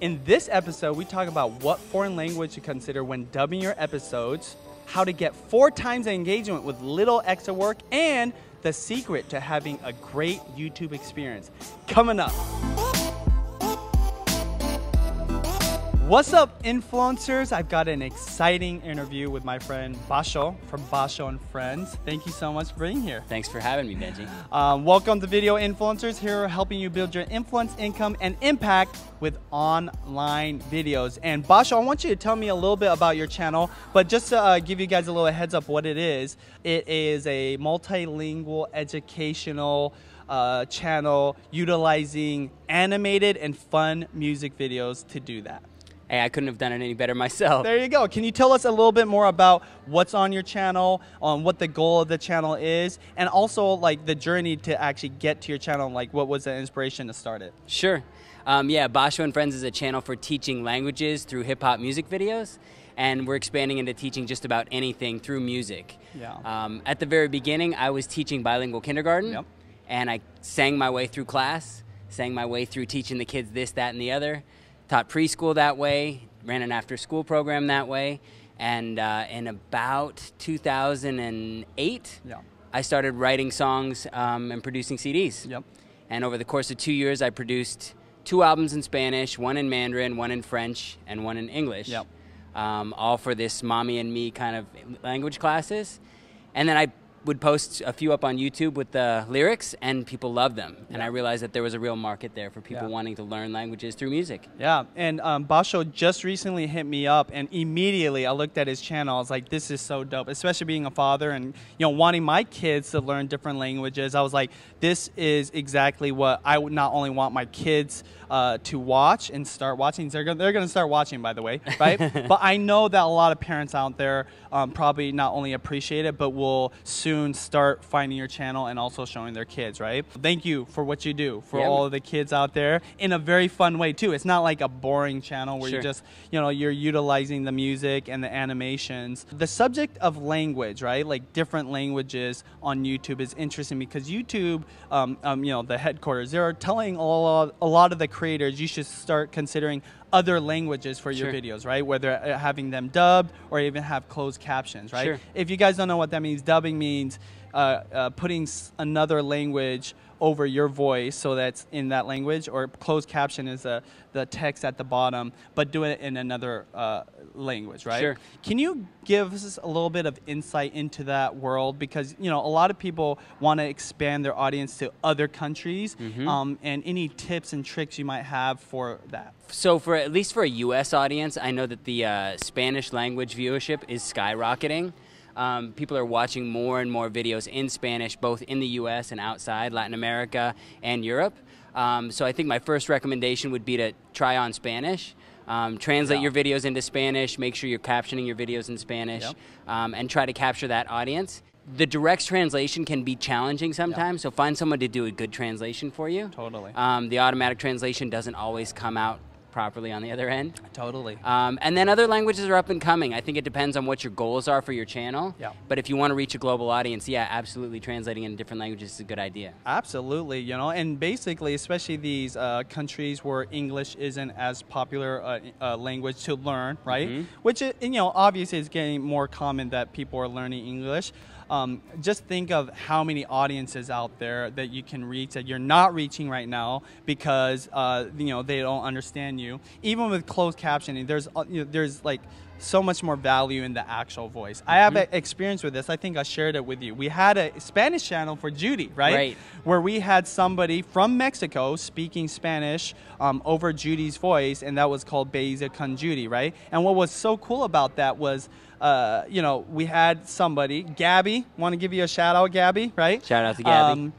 In this episode, we talk about what foreign language to consider when dubbing your episodes, how to get 4 times the engagement with little extra work, and the secret to having a great YouTube experience. Coming up. What's up, influencers? I've got an exciting interview with my friend BASHO from BASHO Friends. Thank you so much for being here. Thanks for having me, Benji. Welcome to Video Influencers. Here helping you build your influence, income, and impact with online videos. And BASHO, I want you to tell me a little bit about your channel, but just to give you guys a little heads up what it is a multilingual educational channel utilizing animated and fun music videos to do that. Hey, I couldn't have done it any better myself. There you go. Can you tell us a little bit more about what's on your channel, on what the goal of the channel is, and also like the journey to actually get to your channel, like what was the inspiration to start it? Sure. Yeah, BASHO Friends is a channel for teaching languages through hip-hop music videos, and we're expanding into teaching just about anything through music. Yeah. At the very beginning, I was teaching bilingual kindergarten, Yep. and I sang my way through class, sang my way through teaching the kids this, that, and the other. Taught preschool that way, ran an after-school program that way, and in about 2008, Yeah. I started writing songs and producing CDs. Yep. And over the course of 2 years, I produced 2 albums in Spanish, 1 in Mandarin, 1 in French, and 1 in English. Yep. All for this mommy and me kind of language classes. And then I would post a few up on YouTube with the lyrics, and people loved them. Yeah. And I realized that there was a real market there for people wanting to learn languages through music. Yeah, and BASHO just recently hit me up, and immediately I looked at his channel. I was like, this is so dope, especially being a father and wanting my kids to learn different languages. I was like, this is exactly what I would not only want my kids to watch and start watching. They're going to start watching, by the way, right? But I know that a lot of parents out there probably not only appreciate it, but will soon start finding your channel and also showing their kids, right? Thank you for what you do for all of the kids out there in a very fun way too. It's not like a boring channel where you just, you're utilizing the music and the animations. The subject of language, right? Like different languages on YouTube is interesting because YouTube, the headquarters, they're telling a lot of the creators you should start considering other languages for your videos, right? Whether having them dubbed or even have closed captions, right? If you guys don't know what that means, dubbing means putting another language over your voice so that's in that language, or closed caption is the text at the bottom, but do it in another language, right? Sure. Can you give us a little bit of insight into that world? Because, a lot of people want to expand their audience to other countries, and any tips and tricks you might have for that. So at least for a US audience, I know that the Spanish language viewership is skyrocketing. People are watching more and more videos in Spanish, both in the US and outside, Latin America and Europe. So I think my first recommendation would be to try on Spanish. Translate your videos into Spanish, make sure you're captioning your videos in Spanish, and try to capture that audience. The direct translation can be challenging sometimes, so find someone to do a good translation for you. Totally. The automatic translation doesn't always come out properly on the other end. Totally. And then other languages are up and coming. I think it depends on what your goals are for your channel. Yeah. But if you want to reach a global audience, yeah, absolutely translating in different languages is a good idea. Absolutely, and basically, especially these countries where English isn't as popular language to learn, right? Which, obviously is getting more common that people are learning English. Just think of how many audiences out there that you can reach that you're not reaching right now because they don't understand you. Even with closed captioning, there's like so much more value in the actual voice. I have experience with this. I think I shared it with you. We had a Spanish channel for Judy, right? Where we had somebody from Mexico speaking Spanish over Judy's voice, and that was called Ikan Judy, right? And what was so cool about that was we had somebody, Gabby, want to give you a shout out, Gabby, right? Shout out to Gabby.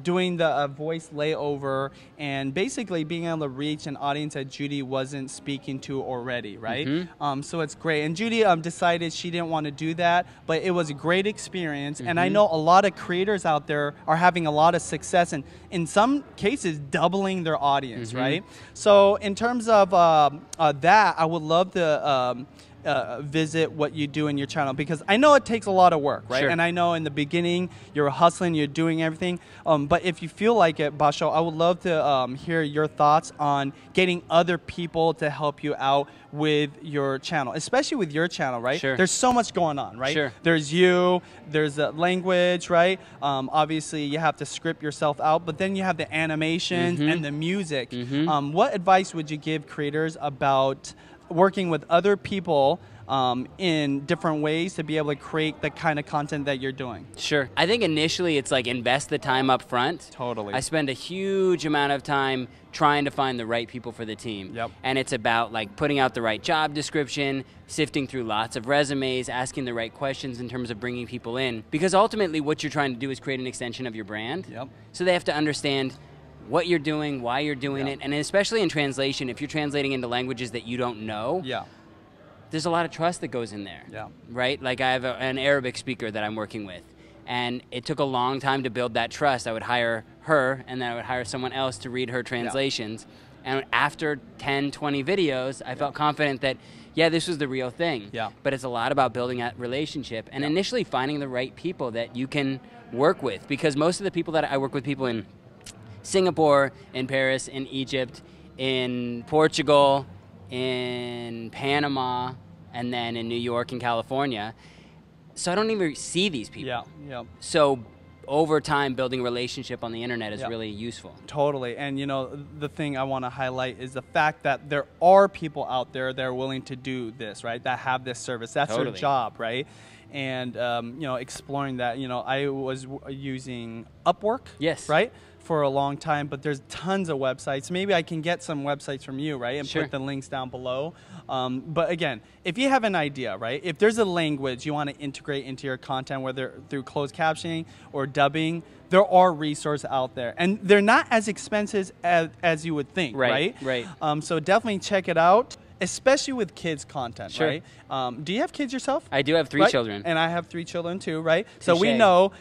Doing the voice layover and basically being able to reach an audience that Judy wasn't speaking to already, right? So it's great. And Judy decided she didn't want to do that, but it was a great experience. And I know a lot of creators out there are having a lot of success and in some cases doubling their audience, right? So in terms of that, I would love to visit what you do in your channel, because I know it takes a lot of work, right? Sure. And I know in the beginning you're hustling, you're doing everything. But if you feel like it, Basho, I would love to hear your thoughts on getting other people to help you out with your channel, especially with your channel, right? Sure. There's so much going on, right? Sure. There's you, there's the language, right? Obviously, you have to script yourself out, but then you have the animations and the music. What advice would you give creators about working with other people in different ways to be able to create the kind of content that you're doing? Sure. I think initially it's like invest the time up front. Totally. I spend a huge amount of time trying to find the right people for the team. Yep. And it's about like putting out the right job description, sifting through lots of resumes, asking the right questions in terms of bringing people in. Because ultimately what you're trying to do is create an extension of your brand. Yep. So they have to understand what you're doing, why you're doing it, and especially in translation, if you're translating into languages that you don't know, there's a lot of trust that goes in there, right? Like I have an Arabic speaker that I'm working with, and it took a long time to build that trust. I would hire her, and then I would hire someone else to read her translations, and after 10, 20 videos, I felt confident that, yeah, this was the real thing. But it's a lot about building that relationship, and initially finding the right people that you can work with, because most of the people that I work with, people in Singapore, in Paris, in Egypt, in Portugal, in Panama, and then in New York and California. So I don't even see these people. So over time, building a relationship on the internet is really useful. Totally. And you know, the thing I want to highlight is the fact that there are people out there that are willing to do this, right? That have this service. That's their job, right? And you know, exploring that. You know, I was using Upwork, right, for a long time, but there's tons of websites. Maybe I can get some websites from you, right, and put the links down below. But again, if you have an idea, right, if there's a language you want to integrate into your content, whether through closed captioning or dubbing, there are resources out there, and they're not as expensive as you would think, right? So definitely check it out, especially with kids content, right? Do you have kids yourself? I do have 3 children. And I have 3 children too, right? So we know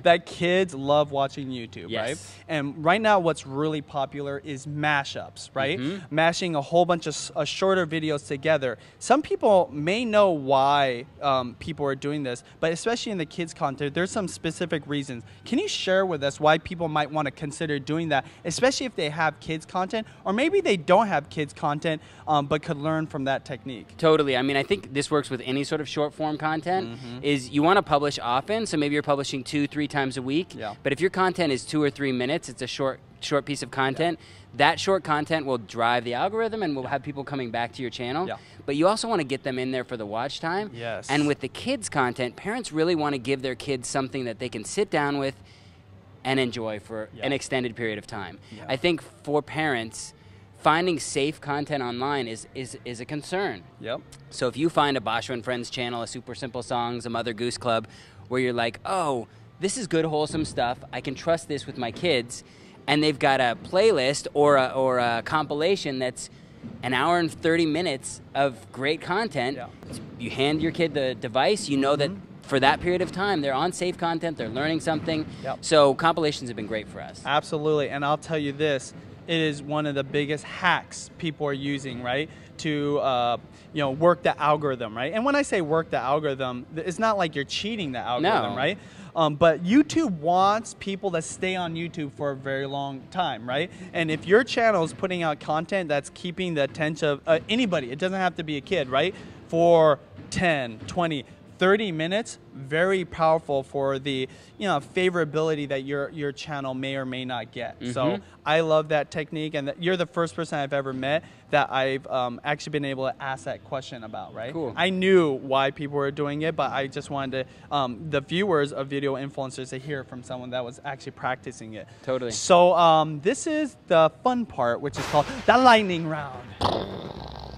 that kids love watching YouTube, right? And right now what's really popular is mashups, right? Mashing a whole bunch of shorter videos together. Some people may know why people are doing this, but especially in the kids content, there's some specific reasons. Can you share with us why people might want to consider doing that, especially if they have kids content, or maybe they don't have kids content, but could learn from that technique? Totally. I mean, I think this works with any sort of short form content, is you want to publish often, so maybe you're publishing 2-3 times a week, but if your content is 2 or 3 minutes, it's a short piece of content, that short content will drive the algorithm and will have people coming back to your channel, but you also want to get them in there for the watch time. And with the kids content, parents really want to give their kids something that they can sit down with and enjoy for an extended period of time. I think for parents, finding safe content online is a concern. So if you find a BASHO and Friends channel, a Super Simple Songs, a Mother Goose Club, where you're like, oh, this is good, wholesome stuff, I can trust this with my kids, and they've got a playlist or a compilation that's an hour and 30 minutes of great content, you hand your kid the device, you know that for that period of time, they're on safe content, they're learning something. So compilations have been great for us. Absolutely, and I'll tell you this, it is one of the biggest hacks people are using, right, to you know, work the algorithm, right? And when I say work the algorithm, it's not like you're cheating the algorithm, right? But YouTube wants people to stay on YouTube for a very long time, right? And if your channel is putting out content that's keeping the attention of anybody, it doesn't have to be a kid, right, for 10, 20, 30 minutes, very powerful for the, you know, favorability that your channel may or may not get. So I love that technique, and you're the first person I've ever met that I've actually been able to ask that question about, right? I knew why people were doing it, but I just wanted to, the viewers of video influencers, to hear from someone that was actually practicing it. So this is the fun part, which is called the lightning round.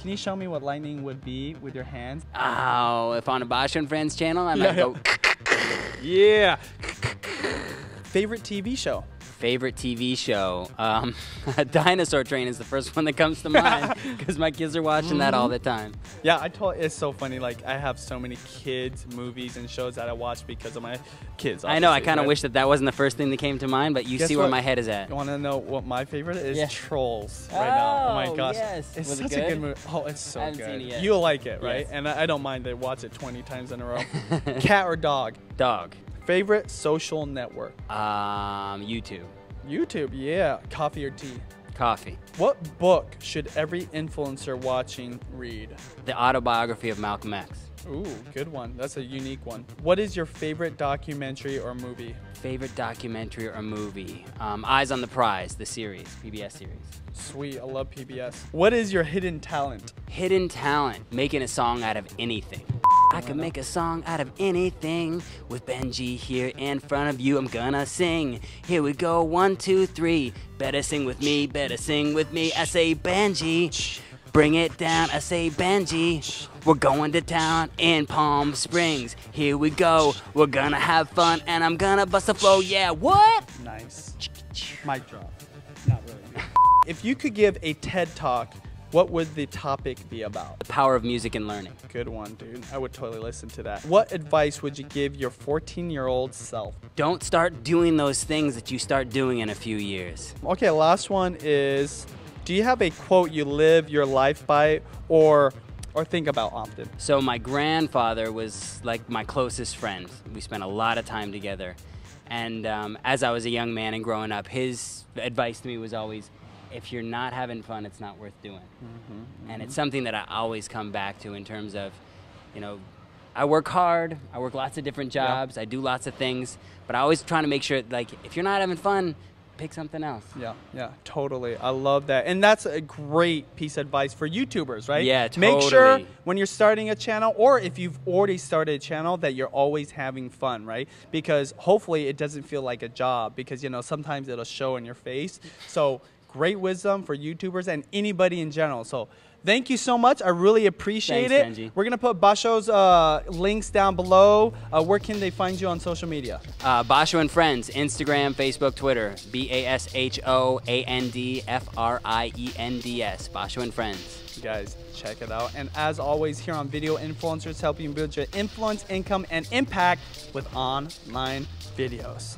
Can you show me what lightning would be with your hands? Oh, if on a BASHO and Friends channel, I might go. Favorite TV show? Favorite TV show? Dinosaur Train is the first one that comes to mind because my kids are watching that all the time. Yeah, it's so funny. Like, I have so many kids, movies, and shows that I watch because of my kids. I know. I kind of wish that wasn't the first thing that came to mind, but you see where my head is at. You want to know what my favorite is? Yeah. Trolls right now. Oh my gosh. Yes. It's Was such it good? a good movie. Oh, it's so good. Seen it yet. You'll like it, right? Yes. And I don't mind to watch it 20 times in a row. Cat or dog? Dog. Favorite social network? YouTube. YouTube, yeah. Coffee or tea? Coffee. What book should every influencer watching read? The Autobiography of Malcolm X. Ooh, good one. That's a unique one. What is your favorite documentary or movie? Favorite documentary or movie? Eyes on the Prize, the series, PBS series. Sweet, I love PBS. What is your hidden talent? Hidden talent, making a song out of anything. I can make a song out of anything. With Benji here in front of you, I'm gonna sing. Here we go, 1, 2, 3. Better sing with me, better sing with me. I say Benji, bring it down. I say Benji, we're going to town in Palm Springs. Here we go, we're gonna have fun, and I'm gonna bust a flow. Yeah, what? Nice. Mic drop. Not really. If you could give a TED Talk, what would the topic be about? The power of music and learning. Good one, dude. I would totally listen to that. What advice would you give your 14-year-old self? Don't start doing those things that you start doing in a few years. Okay, last one is, do you have a quote you live your life by or think about often? So my grandfather was like my closest friend. We spent a lot of time together. And as I was a young man and growing up, his advice to me was always, if you're not having fun, it's not worth doing. And it's something that I always come back to in terms of, you know, I work hard, I work lots of different jobs, I do lots of things, but I always try to make sure, like, if you're not having fun, pick something else. Yeah, totally. I love that. And that's a great piece of advice for YouTubers, right? Yeah, totally. Make sure when you're starting a channel, or if you've already started a channel, that you're always having fun, right? Because hopefully it doesn't feel like a job, because, you know, sometimes it'll show in your face. So great wisdom for YouTubers and anybody in general. So thank you so much. I really appreciate it. Benji. We're going to put Basho's links down below. Where can they find you on social media? Basho and Friends, Instagram, Facebook, Twitter. BASHOANDFRIENDS. Basho and Friends. You guys, check it out. And as always, here on Video Influencers, helping build your influence, income, and impact with online videos.